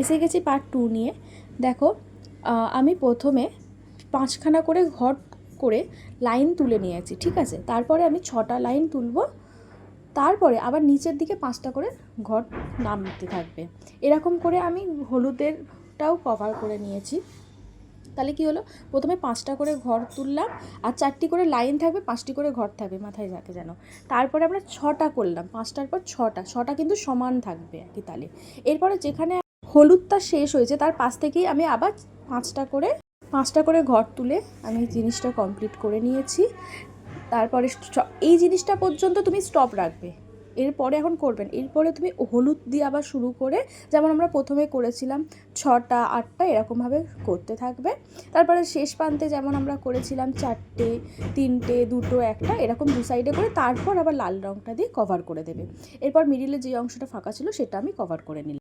এসে গেছি পার্ট 2 নিয়ে। দেখো আমি প্রথমে 5খানা করে ঘর করে লাইন তুলে নিয়েছি, ঠিক আছে। তারপরে আমি 6টা লাইন তুলব, তারপরে আবার নিচের দিকে 5টা করে ঘর নামতে থাকবে। এরকম করে আমি হলুদেরটাও কভার করে নিয়েছি। তাহলে কি হলো, প্রথমে 5টা করে ঘর তুললাম আর 4টি করে লাইন থাকবে, 5টি করে ঘর থাকবে, মাথায় রাখে যেন। তারপরে আমরা 6টা করলাম, 5টার পর 6টা কিন্তু সমান থাকবে একই তালে। এরপরে যেখানে হলুদটা শেষ হয়েছে তার পাশ থেকেই আমি আবার 5টা করে ঘর তুলে আমি জিনিসটা কমপ্লিট করে নিয়েছি। তারপরে এই জিনিসটা পর্যন্ত তুমি স্টপ রাখবে, এরপরে এখন করবেন। এরপরে তুমি হলুদ দিয়ে আবার শুরু করে, যেমন আমরা প্রথমে করেছিলাম 6টা 8টা, এরকমভাবে করতে থাকবে। তারপরে শেষ প্রান্তে যেমন আমরা করেছিলাম 4টে 3টে 2টো 1টা, এরকম দু সাইডে করে তারপর আবার লাল রঙটা দিয়ে কভার করে দেবে। এরপর মিডিলে যে অংশটা ফাঁকা ছিল সেটা আমি কভার করে নিলাম।